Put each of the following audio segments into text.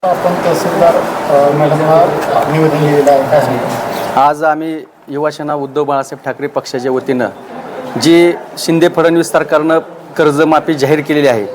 आपण तहसीलदार मॅडमला निवेदन दिलेलं आहे. काय सांगतो? आज आम्ही युवासेना उद्धव बाळासाहेब ठाकरे पक्षाच्या वतीनं जी शिंदे फडणवीस सरकारनं कर्जमाफी जाहीर केलेली आहे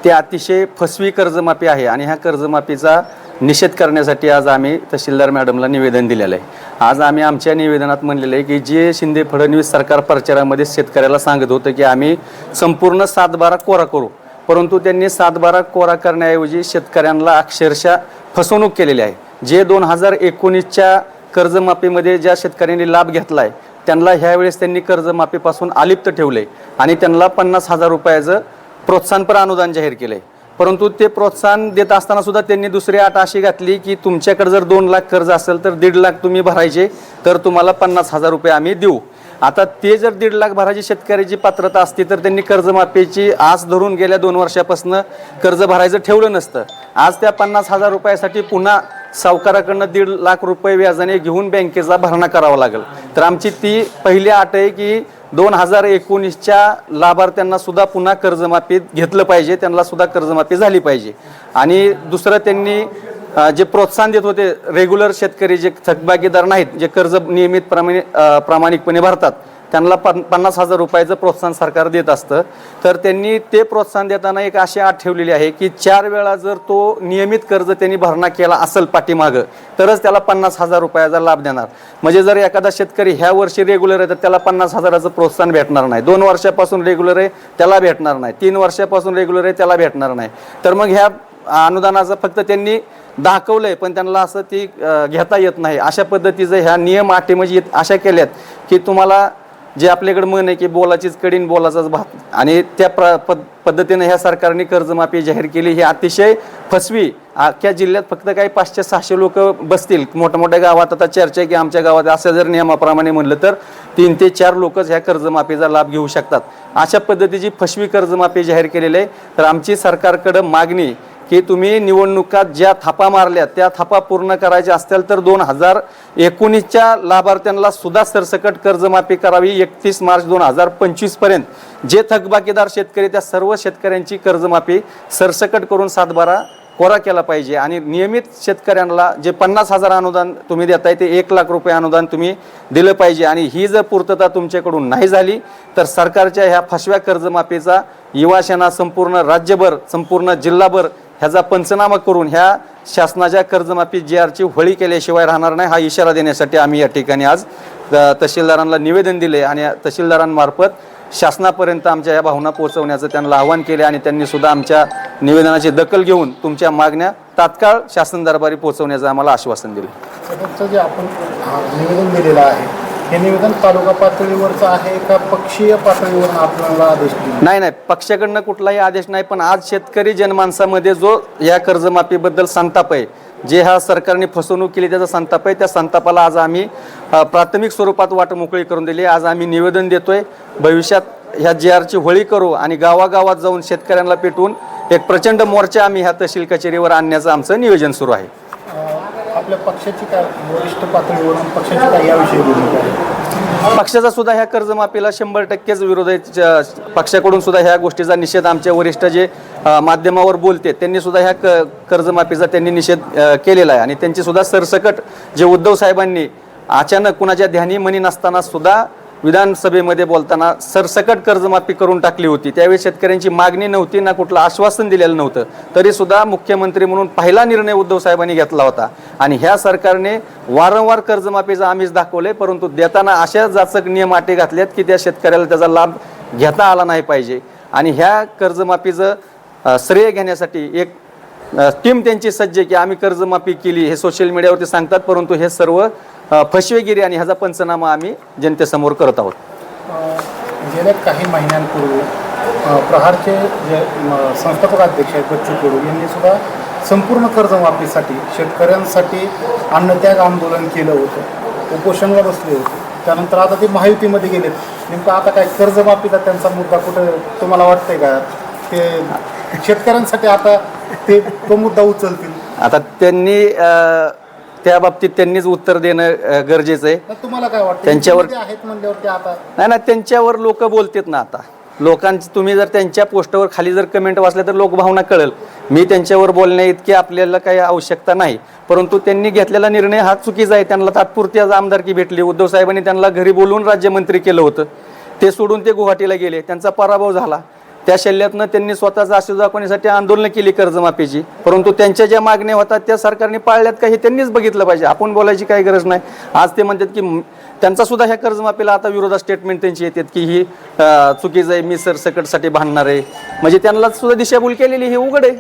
ते अतिशय फसवी कर्जमाफी आहे आणि ह्या कर्जमाफीचा निषेध करण्यासाठी आज आम्ही तहसीलदार मॅडमला निवेदन दिलेलं आहे. आज आम्ही आमच्या निवेदनात म्हणलेलं आहे की जे शिंदे फडणवीस सरकार प्रचारामध्ये शेतकऱ्याला सांगत होतं की आम्ही संपूर्ण 7/12 कोरा करू, परंतु त्यांनी 7/12 कोरा करण्याऐवजी शेतकऱ्यांना अक्षरशः फसवणूक केलेली आहे. जे 2019च्या कर्जमाफीमध्ये ज्या शेतकऱ्यांनी लाभ घेतला आहे त्यांना ह्यावेळेस त्यांनी कर्जमाफीपासून अलिप्त ठेवले आणि त्यांना 50,000 रुपयाचं प्रोत्साहनपर अनुदान जाहीर केलं आहे. परंतु ते प्रोत्साहन देत असताना सुद्धा त्यांनी दुसरी अट अशी घातली की तुमच्याकडे जर 2 लाख कर्ज असेल तर 1.5 लाख तुम्ही भरायचे, तर तुम्हाला 50,000 रुपये आम्ही देऊ. आता ते जर 1.5 लाख भरायची शेतकऱ्याची पात्रता असती तर त्यांनी कर्जमाफीची आस धरून गेल्या 2 वर्षापासून कर्ज भरायचं ठेवलं नसतं. आज त्या 50,000 रुपयासाठी पुन्हा सावकाराकडनं 1.5 लाख रुपये व्याजाने घेऊन बँकेचा भरणा करावा लागेल. तर आमची ती पहिली अट आहे की 2019च्या लाभार्थ्यांना सुद्धा पुन्हा कर्जमाफी घेतलं पाहिजे, त्यांना सुद्धा कर्जमाफी झाली पाहिजे. आणि दुसरं त्यांनी जे प्रोत्साहन देत होते रेग्युलर शेतकरी जे थकबाकीदार नाहीत, जे कर्ज नियमित प्रामाणिकपणे भरतात, त्यांना 50,000 रुपयाचं प्रोत्साहन सरकार देत असतं. तर त्यांनी ते प्रोत्साहन देताना एक अशी अट ठेवलेली आहे की 4 वेळा जर तो नियमित कर्ज त्यांनी भरणा केला असेल पाठीमागं तरच त्याला 50,000 रुपयाचा लाभ देणार. म्हणजे जर एखादा शेतकरी ह्या वर्षी रेग्युलर आहे तर त्याला 50,000चं प्रोत्साहन भेटणार नाही, 2 वर्षापासून रेग्युलर आहे त्याला भेटणार नाही, 3 वर्षापासून रेग्युलर आहे त्याला भेटणार नाही. तर मग ह्या अनुदानाचं फक्त त्यांनी दाखवलंय पण त्यांना असं ती घेता येत नाही. अशा पद्धतीचं ह्या नियम अटी म्हणजे अशा केल्यात की तुम्हाला जे आपल्याकडे म्हण आहे की बोलाचीच कडीन बोलाचाच भात, आणि त्या पद्धतीने ह्या सरकारने कर्जमाफी जाहीर केली. ही अतिशय फसवी. अख्ख्या जिल्ह्यात फक्त काही 500-600 लोक बसतील. मोठ्या मोठ्या गावात आता चर्चा आहे की आमच्या गावात असं जर नियमाप्रमाणे म्हणलं तर 3 ते 4 लोकच ह्या कर्जमाफीचा लाभ घेऊ शकतात. अशा पद्धतीची फसवी कर्जमाफी जाहीर केलेली आहे. तर आमची सरकारकडं मागणी की तुम्ही निवडणुकात ज्या थापा मारल्या त्या थापा पूर्ण करायच्या असतील तर 2019च्या लाभार्थ्यांना सुद्धा सरसकट कर्जमाफी करावी. 31 मार्च 2025 पर्यंत जे थकबाकीदार शेतकरी त्या सर्व शेतकऱ्यांची कर्जमाफी सरसकट करून 7/12 कोरा केला पाहिजे. आणि नियमित शेतकऱ्यांना जे 50,000 अनुदान तुम्ही देताय ते 1 लाख रुपये अनुदान तुम्ही दिलं पाहिजे. आणि ही जर पूर्तता तुमच्याकडून नाही झाली तर सरकारच्या ह्या फसव्या कर्जमाफीचा युवासेना संपूर्ण राज्यभर संपूर्ण जिल्हाभर ह्याचा पंचनामा करून ह्या शासनाच्या कर्जमाफी JRची होळी केल्याशिवाय राहणार नाही. हा इशारा देण्यासाठी आम्ही या ठिकाणी आज तहसीलदारांना निवेदन दिले आणि तहसीलदारांमार्फत शासनापर्यंत आमच्या या भावना पोहोचवण्याचं त्यांना आवाहन केले आणि त्यांनी सुद्धा आमच्या निवेदनाची दखल घेऊन तुमच्या मागण्या तात्काळ शासन दरबारी पोहोचवण्याचं आम्हाला आश्वासन दिले. जे आपण निवेदन दिलेलं आहे हे निवेदन तालुका पातळीवरचं आहे का पक्षीय पातळीवर आपल्याला आदेश दिला? नाही, पक्षाकडनं कुठलाही आदेश नाही. पण आज शेतकरी जनमानसामध्ये जो या कर्जमाफीबद्दल संताप आहे, जे ह्या सरकारने फसवणूक केली त्याचा संताप आहे, त्या संतापाला आज आम्ही प्राथमिक स्वरूपात वाट मोकळी करून दिली. आज आम्ही निवेदन देतोय, भविष्यात ह्या JRची होळी करू आणि गावागावात जाऊन शेतकऱ्यांना पेटवून एक प्रचंड मोर्चा आम्ही ह्या तहसील कचेरीवर आणण्याचं आमचं नियोजन सुरू आहे. आपल्या पक्षाची काय वरिष्ठ पातळीवरून पक्षाची काय याविषयी भूमिका आहे? पक्षाचा सुद्धा ह्या कर्जमाफीला 100% विरोध आहे. पक्षाकडून सुद्धा ह्या गोष्टीचा निषेध आमच्या वरिष्ठ जे माध्यमावर बोलते त्यांनी सुद्धा ह्या कर्जमाफीचा त्यांनी निषेध केलेला आहे. आणि त्यांची सुद्धा सरसकट जे उद्धव साहेबांनी अचानक कुणाच्या ध्यानी मनी नसताना सुद्धा विधानसभेमध्ये बोलताना सरसकट कर्जमाफी करून टाकली होती. त्यावेळी शेतकऱ्यांची मागणी नव्हती, ना कुठलं आश्वासन दिलेलं नव्हतं, तरी सुद्धा मुख्यमंत्री म्हणून पहिला निर्णय उद्धव साहेबांनी घेतला होता. आणि ह्या सरकारने वारंवार कर्जमाफीचं आमिष दाखवले, परंतु देताना अशा जाचक नियम अटी घातल्यात की त्या शेतकऱ्याला त्याचा लाभ घेता आला नाही पाहिजे. आणि ह्या कर्जमाफीचं श्रेय घेण्यासाठी एक टीम त्यांची सज्ज की आम्ही कर्जमाफी केली हे सोशल मीडियावरती सांगतात, परंतु हे सर्व फसवेगिरी आणि ह्याचा पंचनामा आम्ही जनतेसमोर करत आहोत. गेल्या काही महिन्यांपूर्वी प्रहारचे जे संस्थापक अध्यक्ष आहेत बच्चू कडू यांनी सुद्धा संपूर्ण कर्जमाफीसाठी शेतकऱ्यांसाठी अन्नत्याग आंदोलन केलं होतं, उपोषणाला बसले होते. त्यानंतर आता ते महायुतीमध्ये गेलेत. नेमकं आता काय कर्जमाफीचा त्यांचा मुद्दा कुठं तुम्हाला वाटतंय का? ते शेतकऱ्यांसाठी आता ते तो मुद्दा उचलतील. आता त्यांनी त्या बाबतीत त्यांनीच उत्तर देणं गरजेचं आहे. तर तुम्हाला काय वाटतं त्यांच्यावर- युतीमध्ये आहेत म्हणल्यावर ते आता नाही त्यांच्यावर लोक बोलतात ना. आता लोकांची तुम्ही जर त्यांच्या पोस्टवर खाली जर कमेंट वाचल्या तर लोक भावना कळेल. मी त्यांच्यावर बोलण्या इतकी आपल्याला काही आवश्यकता नाही. परंतु त्यांनी घेतलेला निर्णय हा चुकीचा आहे. त्यांना तात्पुरती आज आमदारकी भेटली. उद्धव साहेबांनी त्यांना घरी बोलवून राज्यमंत्री केलं होतं. ते सोडून ते गुवाहाटीला गेले. त्यांचा पराभव झाला. त्या शल्यातनं त्यांनी स्वतःचा आशीष दाखवण्यासाठी आंदोलनं केली कर्जमाफीची. परंतु त्यांच्या ज्या मागण्या होतात त्या सरकारने पाळल्यात का हे त्यांनीच बघितलं पाहिजे. आपण बोलायची काही गरज नाही. आज ते म्हणतात की त्यांचा सुद्धा ह्या कर्जमाफीला आता विरोधात स्टेटमेंट त्यांची येतात की ही चुकीचं आहे, मी सरसकटसाठी भांडणार आहे. म्हणजे त्यांना सुद्धा दिशाभूल केलेली हे उघड आहे.